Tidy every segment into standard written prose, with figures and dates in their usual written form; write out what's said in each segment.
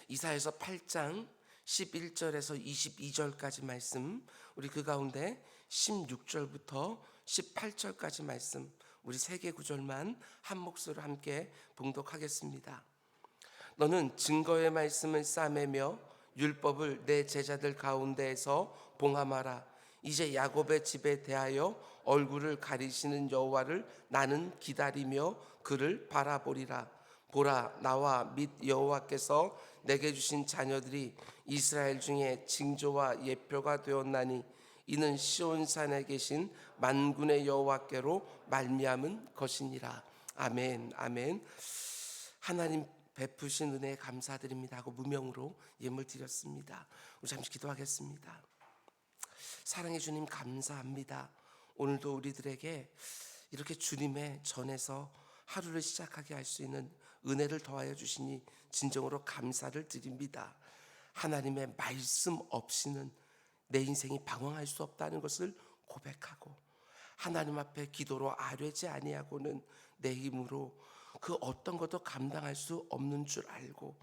이사야서 8장 11절에서 22절까지 말씀, 우리 그 가운데 16절부터 18절까지 말씀, 우리 세 개 구절만 한 목소리로 함께 봉독하겠습니다. 너는 증거의 말씀을 싸매며 율법을 내 제자들 가운데에서 봉함하라. 이제 야곱의 집에 대하여 얼굴을 가리시는 여호와를 나는 기다리며 그를 바라보리라. 보라, 나와 및 여호와께서 내게 주신 자녀들이 이스라엘 중에 징조와 예표가 되었나니 이는 시온산에 계신 만군의 여호와께로 말미암은 것이니라. 아멘. 아멘. 하나님 베푸신 은혜에 감사드립니다 하고 무명으로 예물 드렸습니다. 우리 잠시 기도하겠습니다. 사랑해 주님, 감사합니다. 오늘도 우리들에게 이렇게 주님의 전에서 하루를 시작하게 할 수 있는 은혜를 더하여 주시니 진정으로 감사를 드립니다. 하나님의 말씀 없이는 내 인생이 방황할 수 없다는 것을 고백하고, 하나님 앞에 기도로 아뢰지 아니하고는 내 힘으로 그 어떤 것도 감당할 수 없는 줄 알고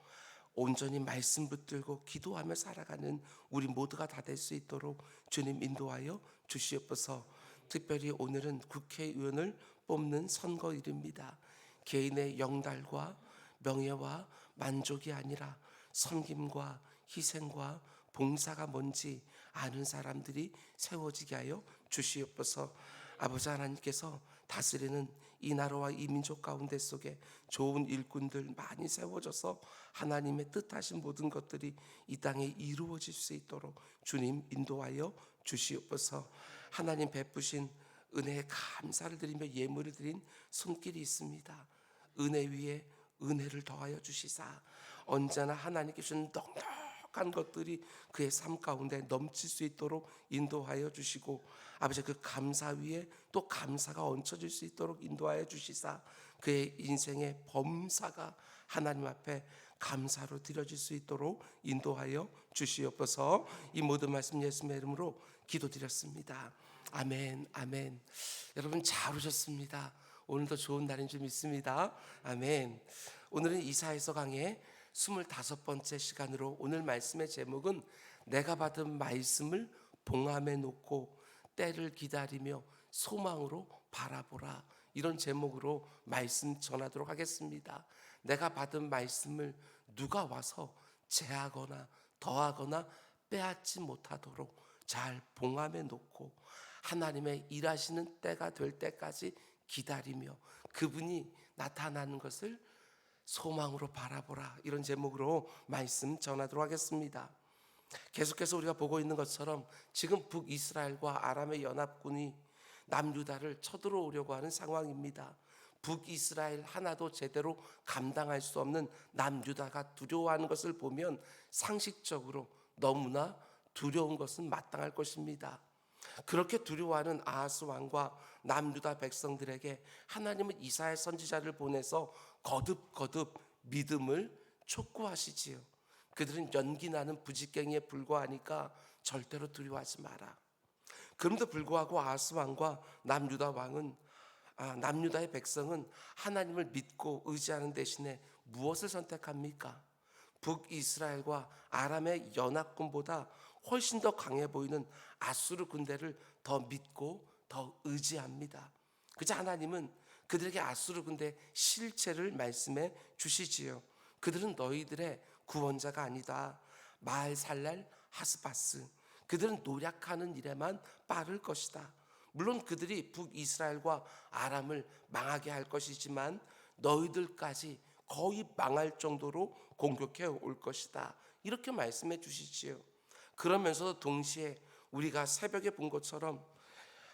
온전히 말씀 붙들고 기도하며 살아가는 우리 모두가 다 될 수 있도록 주님 인도하여 주시옵소서. 특별히 오늘은 국회의원을 뽑는 선거일입니다. 개인의 영달과 명예와 만족이 아니라 섬김과 희생과 봉사가 뭔지 아는 사람들이 세워지게 하여 주시옵소서. 아버지 하나님께서 다스리는 이 나라와 이 민족 가운데 속에 좋은 일꾼들 많이 세워져서 하나님의 뜻하신 모든 것들이 이 땅에 이루어질 수 있도록 주님 인도하여 주시옵소서. 하나님 베푸신 은혜에 감사를 드리며 예물을 드린 손길이 있습니다. 은혜 위에 은혜를 더하여 주시사 언제나 하나님께 주신 넉넉한 것들이 그의 삶 가운데 넘칠 수 있도록 인도하여 주시고, 아버지 그 감사 위에 또 감사가 얹혀질 수 있도록 인도하여 주시사 그의 인생의 범사가 하나님 앞에 감사로 드려질 수 있도록 인도하여 주시옵소서. 이 모든 말씀 예수님의 이름으로 기도드렸습니다. 아멘. 아멘. 여러분 잘 오셨습니다. 오늘도 좋은 날인 줄 믿습니다. 아멘. 오늘은 이사야서 강의 25번째 시간으로, 오늘 말씀의 제목은 내가 받은 말씀을 봉함에 놓고 때를 기다리며 소망으로 바라보라, 이런 제목으로 말씀 전하도록 하겠습니다. 내가 받은 말씀을 누가 와서 제하거나 더하거나 빼앗지 못하도록 잘 봉함에 놓고 하나님의 일하시는 때가 될 때까지 기다리며 그분이 나타나는 것을 소망으로 바라보라, 이런 제목으로 말씀 전하도록 하겠습니다. 계속해서 우리가 보고 있는 것처럼 지금 북이스라엘과 아람의 연합군이 남유다를 쳐들어오려고 하는 상황입니다. 북이스라엘 하나도 제대로 감당할 수 없는 남유다가 두려워하는 것을 보면 상식적으로 너무나 두려운 것은 마땅할 것입니다. 그렇게 두려워하는 아하스 왕과 남유다 백성들에게 하나님은 이사야 선지자를 보내서 거듭거듭 믿음을 촉구하시지요. 그들은 연기나는 부지깽이에 불과하니까 절대로 두려워하지 마라. 그럼에도 불구하고 아하스 왕과 남유다의 백성은 하나님을 믿고 의지하는 대신에 무엇을 선택합니까? 북이스라엘과 아람의 연합군보다 훨씬 더 강해 보이는 아수르 군대를 더 믿고 더 의지합니다. 그저 하나님은 그들에게 아수르 군대의 실체를 말씀해 주시지요. 그들은 너희들의 구원자가 아니다. 마알살랄 하스바스, 그들은 노력하는 일에만 빠를 것이다. 물론 그들이 북이스라엘과 아람을 망하게 할 것이지만 너희들까지 거의 망할 정도로 공격해 올 것이다, 이렇게 말씀해 주시지요. 그러면서 동시에 우리가 새벽에 본 것처럼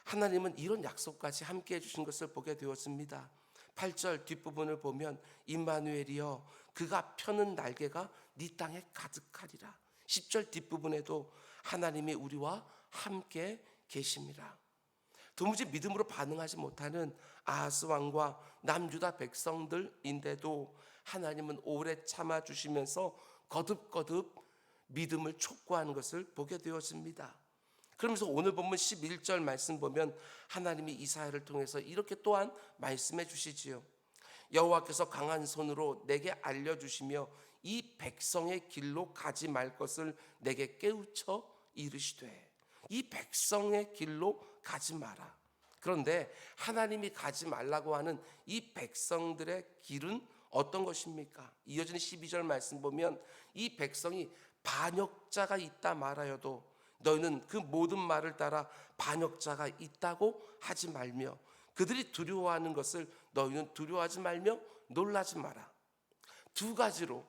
하나님은 이런 약속까지 함께 해주신 것을 보게 되었습니다. 8절 뒷부분을 보면 임마누엘이여 그가 펴는 날개가 네 땅에 가득하리라. 10절 뒷부분에도 하나님이 우리와 함께 계심이라. 도무지 믿음으로 반응하지 못하는 아하스 왕과 남유다 백성들인데도 하나님은 오래 참아주시면서 거듭거듭 믿음을 촉구하는 것을 보게 되었습니다. 그러면서 오늘 본문 11절 말씀 보면 하나님이 이사야를 통해서 이렇게 또한 말씀해 주시지요. 여호와께서 강한 손으로 내게 알려주시며 이 백성의 길로 가지 말 것을 내게 깨우쳐 이르시되. 이 백성의 길로 가지 마라. 그런데 하나님이 가지 말라고 하는 이 백성들의 길은 어떤 것입니까? 이어지는 12절 말씀 보면 이 백성이 반역자가 있다 말하여도 너희는 그 모든 말을 따라 반역자가 있다고 하지 말며 그들이 두려워하는 것을 너희는 두려워하지 말며 놀라지 마라. 두 가지로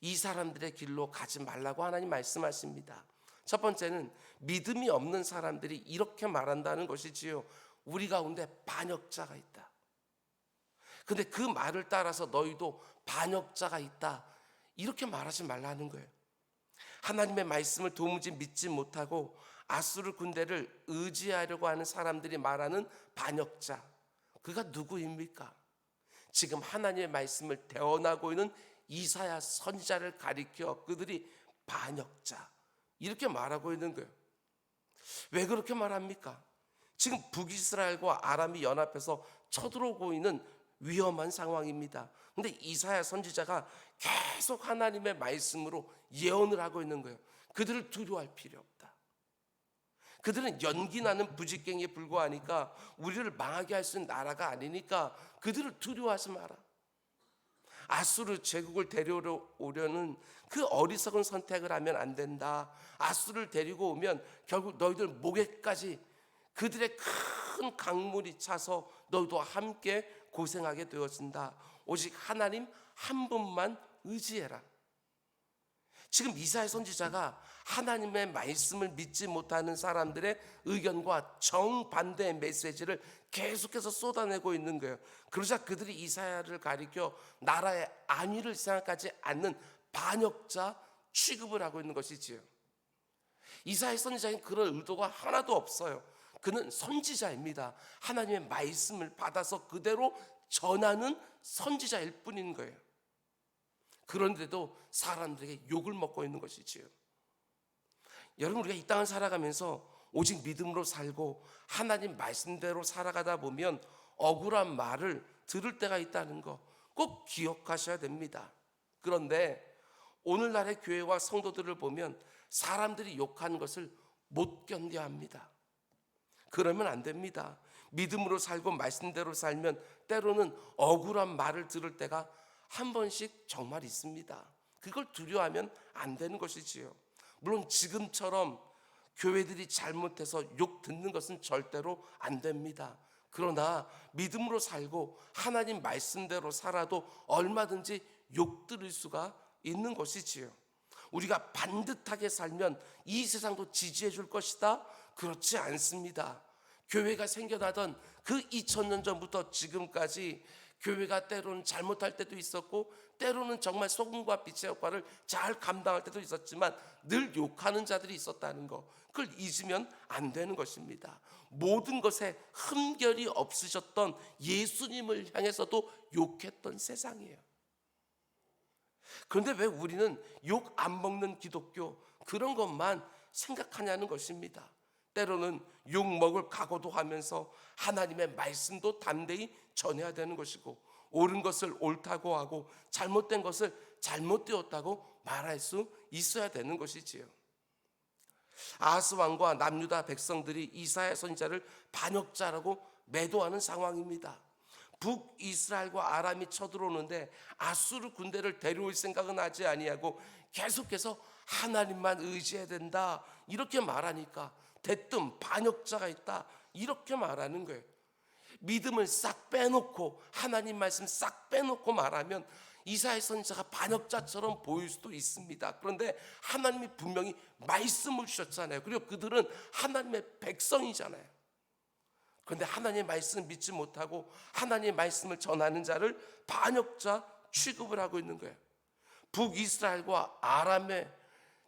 이 사람들의 길로 가지 말라고 하나님 말씀하십니다. 첫 번째는 믿음이 없는 사람들이 이렇게 말한다는 것이지요. 우리 가운데 반역자가 있다. 근데 그 말을 따라서 너희도 반역자가 있다. 이렇게 말하지 말라는 거예요. 하나님의 말씀을 도무지 믿지 못하고 아수르 군대를 의지하려고 하는 사람들이 말하는 반역자. 그가 누구입니까? 지금 하나님의 말씀을 대언하고 있는 이사야 선지자를 가리켜 그들이 반역자 이렇게 말하고 있는 거예요. 왜 그렇게 말합니까? 지금 북이스라엘과 아람이 연합해서 쳐들어오고 있는 위험한 상황입니다. 근데 이사야 선지자가 계속 하나님의 말씀으로 예언을 하고 있는 거예요. 그들을 두려워할 필요 없다. 그들은 연기나는 부직갱이에 불과하니까 우리를 망하게 할 수 있는 나라가 아니니까 그들을 두려워하지 마라. 아수르 제국을 데려오려는 그 어리석은 선택을 하면 안 된다. 아수르를 데리고 오면 결국 너희들 목에까지 그들의 큰 강물이 차서 너희도 함께 고생하게 되어진다. 오직 하나님 한 분만 의지해라. 지금 이사야 선지자가 하나님의 말씀을 믿지 못하는 사람들의 의견과 정반대의 메시지를 계속해서 쏟아내고 있는 거예요. 그러자 그들이 이사야를 가리켜 나라의 안위를 생각하지 않는 반역자 취급을 하고 있는 것이지요. 이사야 선지자는 그런 의도가 하나도 없어요. 그는 선지자입니다. 하나님의 말씀을 받아서 그대로 전하는 선지자일 뿐인 거예요. 그런데도 사람들에게 욕을 먹고 있는 것이지요. 여러분, 우리가 이 땅을 살아가면서 오직 믿음으로 살고 하나님 말씀대로 살아가다 보면 억울한 말을 들을 때가 있다는 거 꼭 기억하셔야 됩니다. 그런데 오늘날의 교회와 성도들을 보면 사람들이 욕하는 것을 못 견뎌합니다. 그러면 안 됩니다. 믿음으로 살고 말씀대로 살면 때로는 억울한 말을 들을 때가 한 번씩 정말 있습니다. 그걸 두려워하면 안 되는 것이지요. 물론 지금처럼 교회들이 잘못해서 욕 듣는 것은 절대로 안 됩니다. 그러나 믿음으로 살고 하나님 말씀대로 살아도 얼마든지 욕 들을 수가 있는 것이지요. 우리가 반듯하게 살면 이 세상도 지지해 줄 것이다? 그렇지 않습니다. 교회가 생겨나던 그 2000년 전부터 지금까지 교회가 때로는 잘못할 때도 있었고 때로는 정말 소금과 빛의 역할을 잘 감당할 때도 있었지만 늘 욕하는 자들이 있었다는 거, 그걸 잊으면 안 되는 것입니다. 모든 것에 흠결이 없으셨던 예수님을 향해서도 욕했던 세상이에요. 그런데 왜 우리는 욕 안 먹는 기독교 그런 것만 생각하냐는 것입니다. 때로는 욕 먹을 각오도 하면서 하나님의 말씀도 담대히 전해야 되는 것이고 옳은 것을 옳다고 하고 잘못된 것을 잘못되었다고 말할 수 있어야 되는 것이지요. 아하스 왕과 남유다 백성들이 이사야 선지자를 반역자라고 매도하는 상황입니다. 북이스라엘과 아람이 쳐들어오는데 아수르 군대를 데려올 생각은 하지 아니하고 계속해서 하나님만 의지해야 된다 이렇게 말하니까 대뜸 반역자가 있다 이렇게 말하는 거예요. 믿음을 싹 빼놓고 하나님 말씀 싹 빼놓고 말하면 이사야 선지자가 반역자처럼 보일 수도 있습니다. 그런데 하나님이 분명히 말씀을 주셨잖아요. 그리고 그들은 하나님의 백성이잖아요. 그런데 하나님의 말씀을 믿지 못하고 하나님의 말씀을 전하는 자를 반역자 취급을 하고 있는 거예요. 북이스라엘과 아람의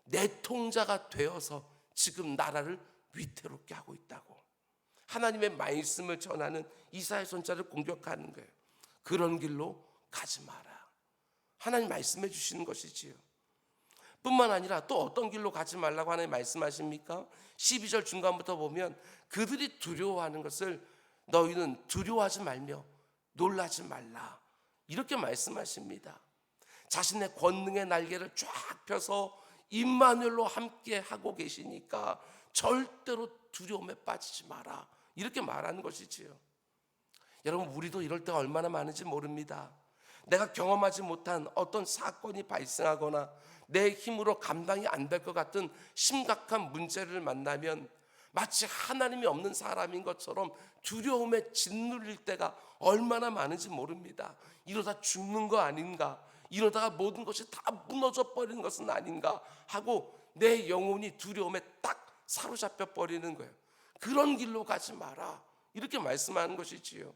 내통자가 되어서 지금 나라를 위태롭게 하고 있다고 하나님의 말씀을 전하는 이사야 선지자를 공격하는 거예요. 그런 길로 가지 마라. 하나님 말씀해 주시는 것이지요. 뿐만 아니라 또 어떤 길로 가지 말라고 하나님 말씀하십니까? 12절 중간부터 보면 그들이 두려워하는 것을 너희는 두려워하지 말며 놀라지 말라 이렇게 말씀하십니다. 자신의 권능의 날개를 쫙 펴서 임마누엘로 함께 하고 계시니까 절대로 두려움에 빠지지 마라, 이렇게 말하는 것이지요. 여러분, 우리도 이럴 때가 얼마나 많은지 모릅니다. 내가 경험하지 못한 어떤 사건이 발생하거나 내 힘으로 감당이 안 될 것 같은 심각한 문제를 만나면 마치 하나님이 없는 사람인 것처럼 두려움에 짓눌릴 때가 얼마나 많은지 모릅니다. 이러다 죽는 거 아닌가, 이러다가 모든 것이 다 무너져 버리는 것은 아닌가 하고 내 영혼이 두려움에 딱 사로잡혀 버리는 거예요. 그런 길로 가지 마라, 이렇게 말씀하는 것이지요.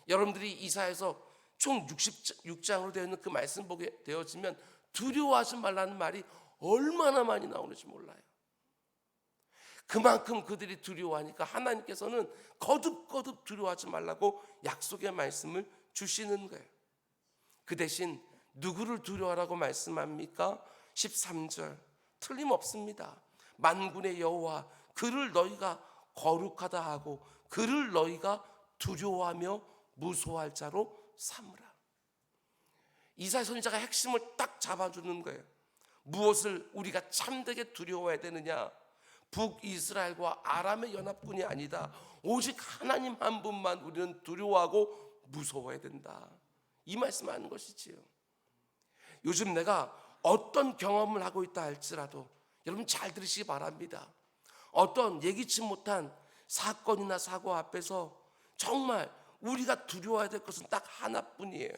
여러분들이 이사야서 총 66장으로 되어 있는 그 말씀 보게 되어지면 두려워하지 말라는 말이 얼마나 많이 나오는지 몰라요. 그만큼 그들이 두려워하니까 하나님께서는 거듭거듭 두려워하지 말라고 약속의 말씀을 주시는 거예요. 그 대신 누구를 두려워하라고 말씀합니까? 13절 틀림없습니다. 만군의 여호와 그를 너희가 거룩하다 하고 그를 너희가 두려워하며 무소할 자로 삼으라. 이사야 선지자가 핵심을 딱 잡아주는 거예요. 무엇을 우리가 참되게 두려워해야 되느냐? 북이스라엘과 아람의 연합군이 아니다. 오직 하나님 한 분만 우리는 두려워하고 무서워해야 된다, 이 말씀하는 것이지요. 요즘 내가 어떤 경험을 하고 있다 할지라도 여러분 잘 들으시기 바랍니다. 어떤 예기치 못한 사건이나 사고 앞에서 정말 우리가 두려워해야 될 것은 딱 하나뿐이에요.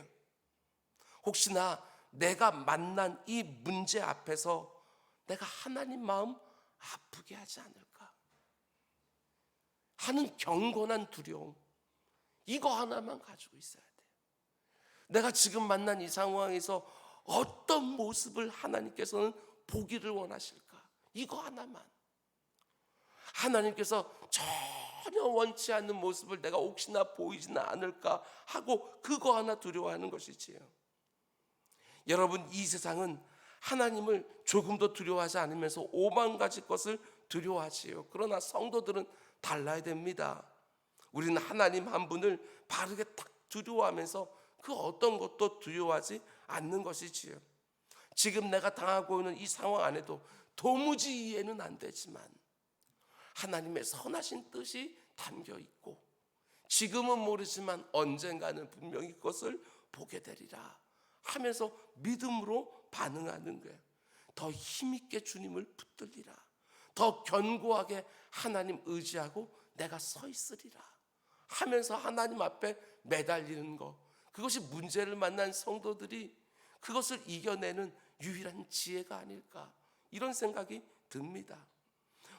혹시나 내가 만난 이 문제 앞에서 내가 하나님 마음 아프게 하지 않을까 하는 경건한 두려움, 이거 하나만 가지고 있어야 돼요. 내가 지금 만난 이 상황에서 어떤 모습을 하나님께서는 보기를 원하실까, 이거 하나만. 하나님께서 전혀 원치 않는 모습을 내가 혹시나 보이지는 않을까 하고 그거 하나 두려워하는 것이지요. 여러분, 이 세상은 하나님을 조금도 두려워하지 않으면서 5만 가지 것을 두려워하지요. 그러나 성도들은 달라야 됩니다. 우리는 하나님 한 분을 바르게 딱 두려워하면서 그 어떤 것도 두려워하지 않는 것이지요. 지금 내가 당하고 있는 이 상황 안에도 도무지 이해는 안 되지만 하나님의 선하신 뜻이 담겨 있고 지금은 모르지만 언젠가는 분명히 그것을 보게 되리라 하면서 믿음으로 반응하는 거예요. 더 힘있게 주님을 붙들리라, 더 견고하게 하나님 의지하고 내가 서 있으리라 하면서 하나님 앞에 매달리는 것, 그것이 문제를 만난 성도들이 그것을 이겨내는 유일한 지혜가 아닐까, 이런 생각이 듭니다.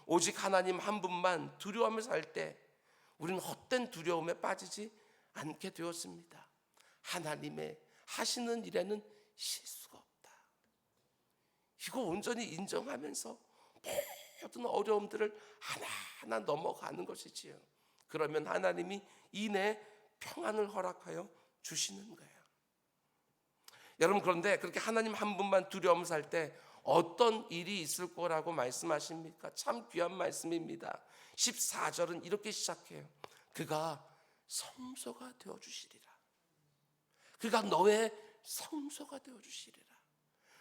오직 하나님 한 분만 두려워하며 살 때 우리는 헛된 두려움에 빠지지 않게 되었습니다. 하나님의 하시는 일에는 실수가 없다, 이거 온전히 인정하면서 모든 어려움들을 하나하나 넘어가는 것이지요. 그러면 하나님이 이내 평안을 허락하여 주시는 거예요. 여러분, 그런데 그렇게 하나님 한 분만 두려움 살 때 어떤 일이 있을 거라고 말씀하십니까? 참 귀한 말씀입니다. 14절은 이렇게 시작해요. 그가 성소가 되어주시리라. 그가 너의 성소가 되어주시리라.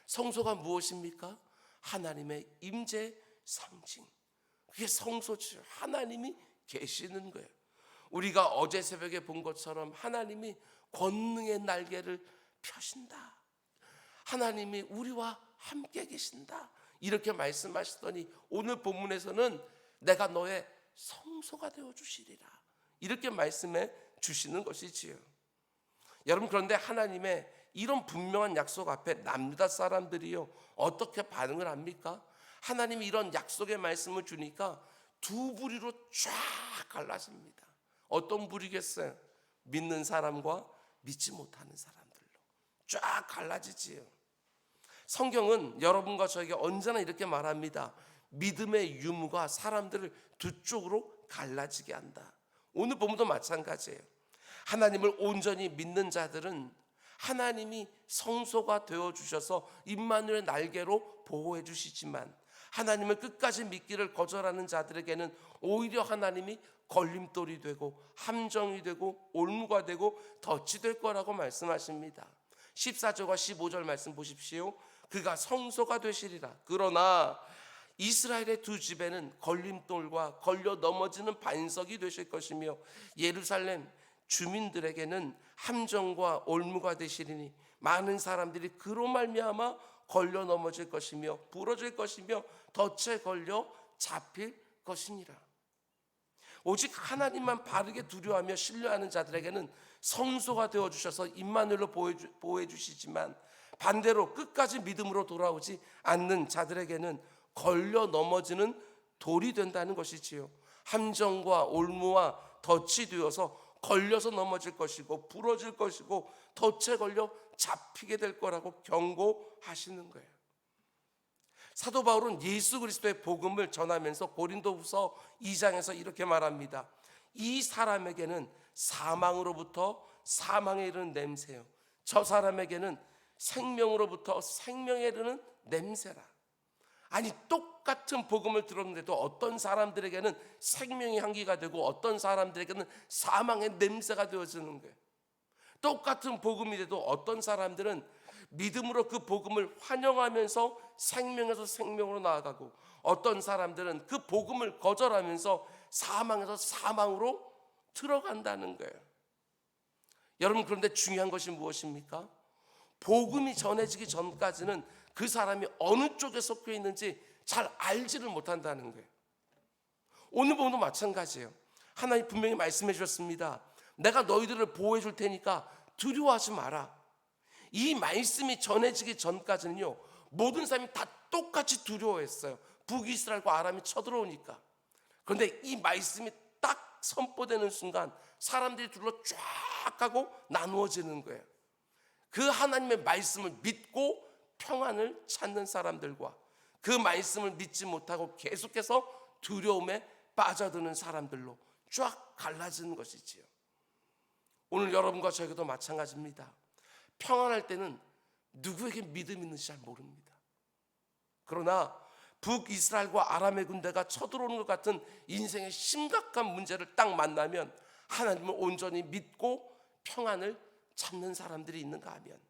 성소가 무엇입니까? 하나님의 임재 상징, 그게 성소죠. 하나님이 계시는 거예요. 우리가 어제 새벽에 본 것처럼 하나님이 권능의 날개를 펴신다, 하나님이 우리와 함께 계신다, 이렇게 말씀하시더니 오늘 본문에서는 내가 너의 성소가 되어주시리라, 이렇게 말씀해 주시는 것이지요. 여러분, 그런데 하나님의 이런 분명한 약속 앞에 남유다 사람들이요 어떻게 반응을 합니까? 하나님이 이런 약속의 말씀을 주니까 두 부류로 쫙 갈라집니다. 어떤 부류겠어요? 믿는 사람과 믿지 못하는 사람들로 쫙 갈라지지요. 성경은 여러분과 저에게 언제나 이렇게 말합니다. 믿음의 유무가 사람들을 두 쪽으로 갈라지게 한다. 오늘 본문도 마찬가지예요. 하나님을 온전히 믿는 자들은 하나님이 성소가 되어주셔서 임마누엘의 날개로 보호해 주시지만 하나님을 끝까지 믿기를 거절하는 자들에게는 오히려 하나님이 걸림돌이 되고 함정이 되고 올무가 되고 덫이 될 거라고 말씀하십니다. 14절과 15절 말씀 보십시오. 그가 성소가 되시리라. 그러나 이스라엘의 두 집에는 걸림돌과 걸려 넘어지는 반석이 되실 것이며 예루살렘 주민들에게는 함정과 올무가 되시리니 많은 사람들이 그로 말미암아 걸려 넘어질 것이며 부러질 것이며 덫에 걸려 잡힐 것이니라. 오직 하나님만 바르게 두려워하며 신뢰하는 자들에게는 성소가 되어주셔서 임마누엘로 보호해 주시지만 반대로 끝까지 믿음으로 돌아오지 않는 자들에게는 걸려 넘어지는 돌이 된다는 것이지요. 함정과 올무와 덫이 되어서 걸려서 넘어질 것이고 부러질 것이고 덫에 걸려 잡히게 될 거라고 경고하시는 거예요. 사도 바울은 예수 그리스도의 복음을 전하면서 고린도후서 2장에서 이렇게 말합니다. 이 사람에게는 사망으로부터 사망에 이르는 냄새요, 저 사람에게는 생명으로부터 생명에 이르는 냄새라. 아니, 똑같은 복음을 들었는데도 어떤 사람들에게는 생명의 향기가 되고 어떤 사람들에게는 사망의 냄새가 되어지는 거예요. 똑같은 복음이라도 어떤 사람들은 믿음으로 그 복음을 환영하면서 생명에서 생명으로 나아가고 어떤 사람들은 그 복음을 거절하면서 사망에서 사망으로 들어간다는 거예요. 여러분, 그런데 중요한 것이 무엇입니까? 복음이 전해지기 전까지는 그 사람이 어느 쪽에 속해 있는지 잘 알지를 못한다는 거예요. 오늘 본문도 마찬가지예요. 하나님 분명히 말씀해 주셨습니다. 내가 너희들을 보호해 줄 테니까 두려워하지 마라. 이 말씀이 전해지기 전까지는요, 모든 사람이 다 똑같이 두려워했어요. 북이스라엘과 아람이 쳐들어오니까. 그런데 이 말씀이 딱 선포되는 순간 사람들이 둘러 쫙 하고 나누어지는 거예요. 그 하나님의 말씀을 믿고 평안을 찾는 사람들과 그 말씀을 믿지 못하고 계속해서 두려움에 빠져드는 사람들로 쫙 갈라지는 것이지요. 오늘 여러분과 저에게도 마찬가지입니다. 평안할 때는 누구에게 믿음이 있는지 잘 모릅니다. 그러나 북이스라엘과 아람의 군대가 쳐들어오는 것 같은 인생의 심각한 문제를 딱 만나면 하나님을 온전히 믿고 평안을 찾는 사람들이 있는가 하면,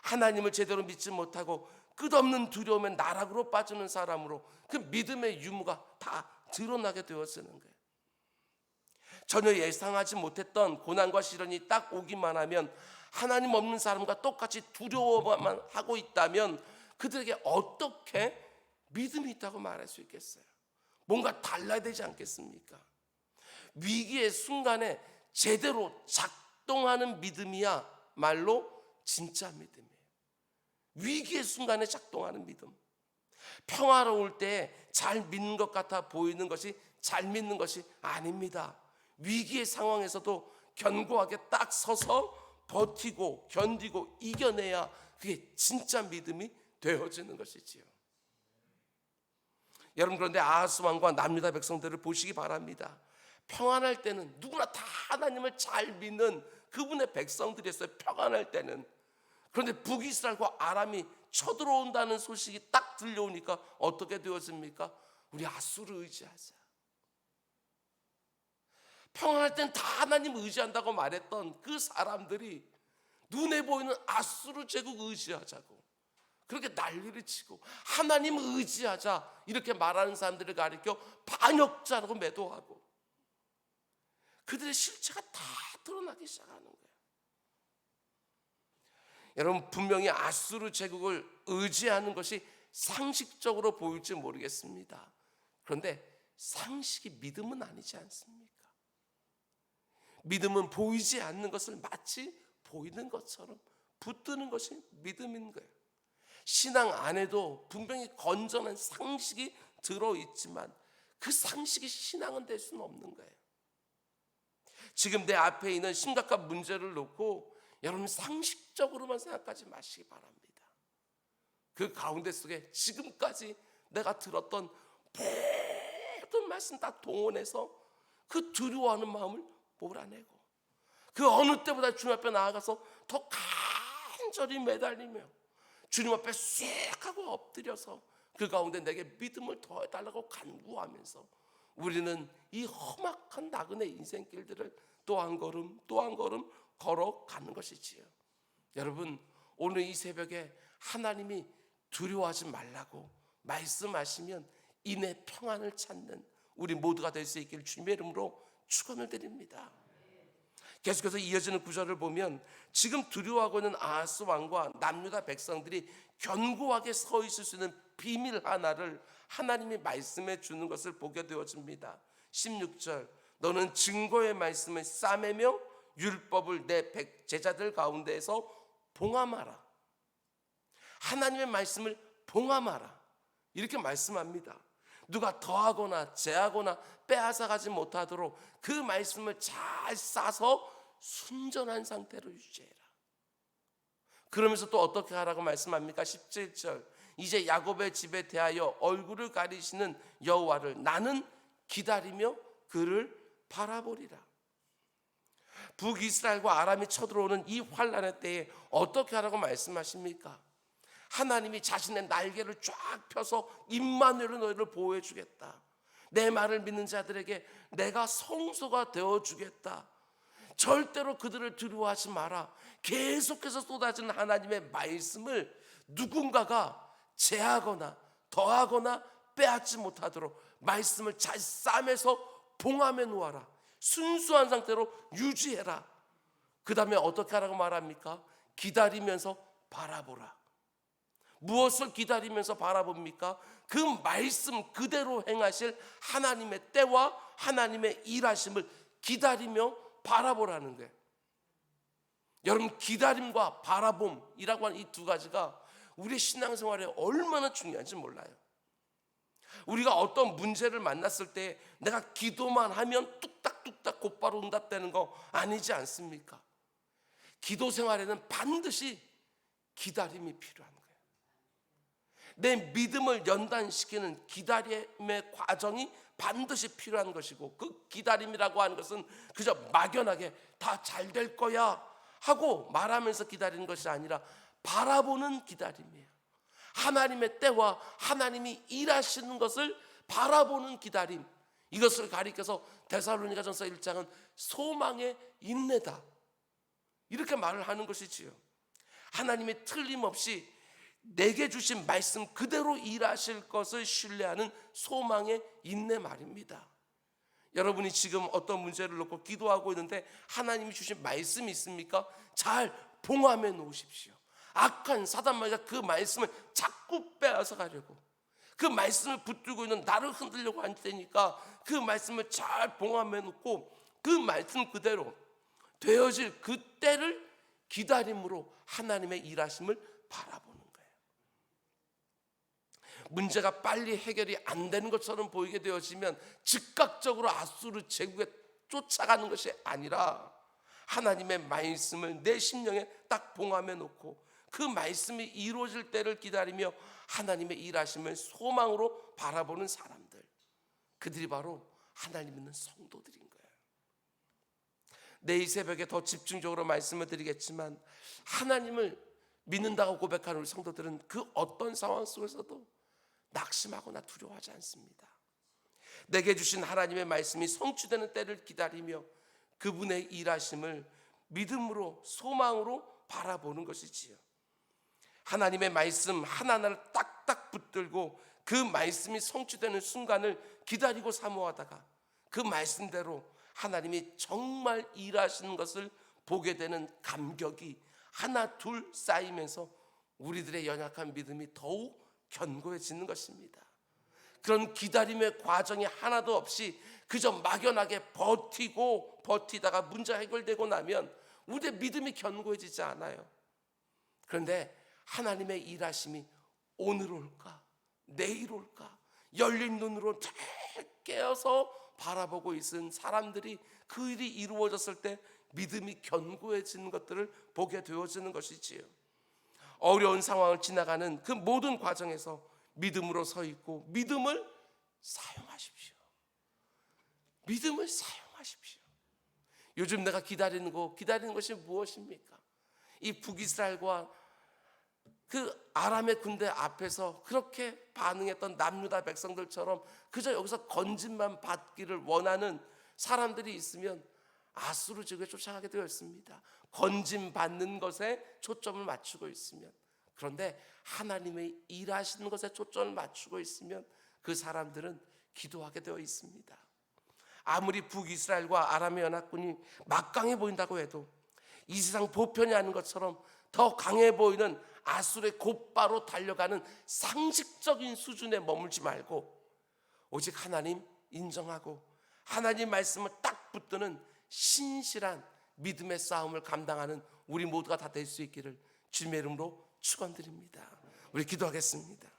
하나님을 제대로 믿지 못하고 끝없는 두려움에 나락으로 빠지는 사람으로 그 믿음의 유무가 다 드러나게 되어지는 거예요. 전혀 예상하지 못했던 고난과 시련이 딱 오기만 하면 하나님 없는 사람과 똑같이 두려워만 하고 있다면 그들에게 어떻게 믿음이 있다고 말할 수 있겠어요? 뭔가 달라야 되지 않겠습니까? 위기의 순간에 제대로 작동하는 믿음이야 말로 진짜 믿음이에요. 위기의 순간에 작동하는 믿음. 평화로울 때 잘 믿는 것 같아 보이는 것이 잘 믿는 것이 아닙니다. 위기의 상황에서도 견고하게 딱 서서 버티고 견디고 이겨내야 그게 진짜 믿음이 되어지는 것이지요. 여러분, 그런데 아하스 왕과 남유다 백성들을 보시기 바랍니다. 평안할 때는 누구나 다 하나님을 잘 믿는 그분의 백성들이었어요. 평안할 때는. 그런데 북이스라엘과 아람이 쳐들어온다는 소식이 딱 들려오니까 어떻게 되었습니까? 우리 아수를 의지하자. 평안할 땐 다 하나님 의지한다고 말했던 그 사람들이 눈에 보이는 아수르 제국 의지하자고 그렇게 난리를 치고 하나님 의지하자 이렇게 말하는 사람들을 가리켜 반역자라고 매도하고 그들의 실체가 다 드러나기 시작하는 거예요. 여러분, 분명히 아수르 제국을 의지하는 것이 상식적으로 보일지 모르겠습니다. 그런데 상식이 믿음은 아니지 않습니까? 믿음은 보이지 않는 것을 마치 보이는 것처럼 붙드는 것이 믿음인 거예요. 신앙 안에도 분명히 건전한 상식이 들어있지만 그 상식이 신앙은 될 수는 없는 거예요. 지금 내 앞에 있는 심각한 문제를 놓고 여러분 상식적으로만 생각하지 마시기 바랍니다. 그 가운데 속에 지금까지 내가 들었던 모든 말씀 다 동원해서 그 두려워하는 마음을 몰아내고 그 어느 때보다 주님 앞에 나아가서 더 간절히 매달리며 주님 앞에 쑥 하고 엎드려서 그 가운데 내게 믿음을 더해달라고 간구하면서 우리는 이 험악한 나그네 인생길들을 또 한 걸음 또 한 걸음 걸어가는 것이지요. 여러분, 오늘 이 새벽에 하나님이 두려워하지 말라고 말씀하시면 인내 평안을 찾는 우리 모두가 될 수 있기를 주님의 이름으로 축원을 드립니다. 계속해서 이어지는 구절을 보면 지금 두려워하고 있는 아하스 왕과 남유다 백성들이 견고하게 서 있을 수 있는 비밀 하나를 하나님이 말씀해 주는 것을 보게 되어집니다. 16절, 너는 증거의 말씀을 싸매며 율법을 내 제자들 가운데에서 봉함하라. 하나님의 말씀을 봉함하라, 이렇게 말씀합니다. 누가 더하거나 제하거나 빼앗아가지 못하도록 그 말씀을 잘 싸서 순전한 상태로 유지해라. 그러면서 또 어떻게 하라고 말씀합니까? 17절, 이제 야곱의 집에 대하여 얼굴을 가리시는 여호와를 나는 기다리며 그를 바라보리라. 북이스라엘과 아람이 쳐들어오는 이 환난의 때에 어떻게 하라고 말씀하십니까? 하나님이 자신의 날개를 쫙 펴서 임마누엘로 너희를 보호해 주겠다. 내 말을 믿는 자들에게 내가 성소가 되어 주겠다. 절대로 그들을 두려워하지 마라. 계속해서 쏟아지는 하나님의 말씀을 누군가가 제하거나 더하거나 빼앗지 못하도록 말씀을 잘 싸매서 봉함해 놓아라. 순수한 상태로 유지해라. 그 다음에 어떻게 하라고 말합니까? 기다리면서 바라보라. 무엇을 기다리면서 바라봅니까? 그 말씀 그대로 행하실 하나님의 때와 하나님의 일하심을 기다리며 바라보라는 거예요. 여러분, 기다림과 바라봄이라고 하는 이 두 가지가 우리 신앙생활에 얼마나 중요한지 몰라요. 우리가 어떤 문제를 만났을 때 내가 기도만 하면 뚝딱뚝딱 곧바로 응답되는 거 아니지 않습니까? 기도 생활에는 반드시 기다림이 필요한 거예요. 내 믿음을 연단시키는 기다림의 과정이 반드시 필요한 것이고, 그 기다림이라고 하는 것은 그저 막연하게 다 잘 될 거야 하고 말하면서 기다리는 것이 아니라 바라보는 기다림이에요. 하나님의 때와 하나님이 일하시는 것을 바라보는 기다림, 이것을 가리켜서 데살로니가전서 1장은 소망의 인내다, 이렇게 말을 하는 것이지요. 하나님이 틀림없이 내게 주신 말씀 그대로 일하실 것을 신뢰하는 소망의 인내 말입니다. 여러분이 지금 어떤 문제를 놓고 기도하고 있는데 하나님이 주신 말씀이 있습니까? 잘 봉함해 놓으십시오. 악한 사단마귀가 그 말씀을 자꾸 빼앗아 가려고, 그 말씀을 붙들고 있는 나를 흔들려고 할 테니까 그 말씀을 잘 봉함해 놓고 그 말씀 그대로 되어질 그 때를 기다림으로 하나님의 일하심을 바라보는 거예요. 문제가 빨리 해결이 안 되는 것처럼 보이게 되어지면 즉각적으로 아수르 제국에 쫓아가는 것이 아니라 하나님의 말씀을 내 심령에 딱 봉함해 놓고 그 말씀이 이루어질 때를 기다리며 하나님의 일하심을 소망으로 바라보는 사람들, 그들이 바로 하나님 믿는 성도들인 거예요. 내일 새벽에 더 집중적으로 말씀을 드리겠지만, 하나님을 믿는다고 고백하는 우리 성도들은 그 어떤 상황 속에서도 낙심하거나 두려워하지 않습니다. 내게 주신 하나님의 말씀이 성취되는 때를 기다리며 그분의 일하심을 믿음으로 소망으로 바라보는 것이지요. 하나님의 말씀 하나하나를 딱딱 붙들고 그 말씀이 성취되는 순간을 기다리고 사모하다가 그 말씀대로 하나님이 정말 일하시는 것을 보게 되는 감격이 하나 둘 쌓이면서 우리들의 연약한 믿음이 더욱 견고해지는 것입니다. 그런 기다림의 과정이 하나도 없이 그저 막연하게 버티다가 문제 해결되고 나면 우리의 믿음이 견고해지지 않아요. 그런데 하나님의 일하심이 오늘 올까 내일 올까 열린 눈으로 잘 깨어서 바라보고 있은 사람들이 그 일이 이루어졌을 때 믿음이 견고해지는 것들을 보게 되어지는 것이지요. 어려운 상황을 지나가는 그 모든 과정에서 믿음으로 서 있고 믿음을 사용하십시오. 믿음을 사용하십시오. 요즘 내가 기다리는 것이 무엇입니까? 이 북이스라엘과 그 아람의 군대 앞에서 그렇게 반응했던 남유다 백성들처럼 그저 여기서 건진만 받기를 원하는 사람들이 있으면 아수르 제국에 쫓아가게 되어 있습니다. 건진 받는 것에 초점을 맞추고 있으면, 그런데 하나님의 일하시는 것에 초점을 맞추고 있으면 그 사람들은 기도하게 되어 있습니다. 아무리 북이스라엘과 아람의 연합군이 막강해 보인다고 해도 이 세상 보편이 아닌 것처럼 더 강해 보이는 아수르에 곧바로 달려가는 상식적인 수준에 머물지 말고 오직 하나님 인정하고 하나님 말씀을 딱 붙드는 신실한 믿음의 싸움을 감당하는 우리 모두가 다 될 수 있기를 주님의 이름으로 축원드립니다. 우리 기도하겠습니다.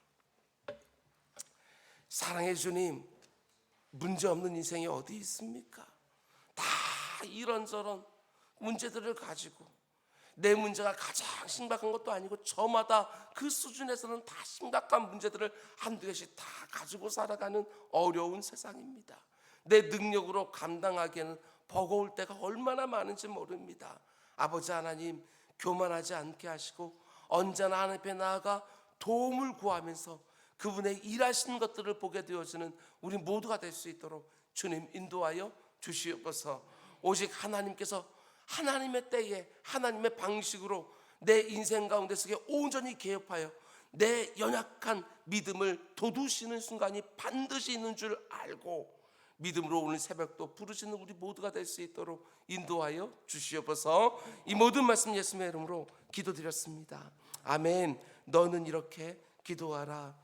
사랑해 주님, 문제 없는 인생이 어디 있습니까? 다 이런저런 문제들을 가지고, 내 문제가 가장 심각한 것도 아니고 저마다 그 수준에서는 다 심각한 문제들을 한두 개씩 다 가지고 살아가는 어려운 세상입니다. 내 능력으로 감당하기에는 버거울 때가 얼마나 많은지 모릅니다. 아버지 하나님, 교만하지 않게 하시고 언제나 하나님 앞에 나아가 도움을 구하면서 그분의 일하시는 것들을 보게 되어지는 우리 모두가 될 수 있도록 주님 인도하여 주시옵소서. 오직 하나님께서 하나님의 때에 하나님의 방식으로 내 인생 가운데 속에 온전히 개혁하여 내 연약한 믿음을 돋우시는 순간이 반드시 있는 줄 알고 믿음으로 오늘 새벽도 부르시는 우리 모두가 될 수 있도록 인도하여 주시옵소서. 이 모든 말씀 예수님의 이름으로 기도드렸습니다. 아멘. 너는 이렇게 기도하라.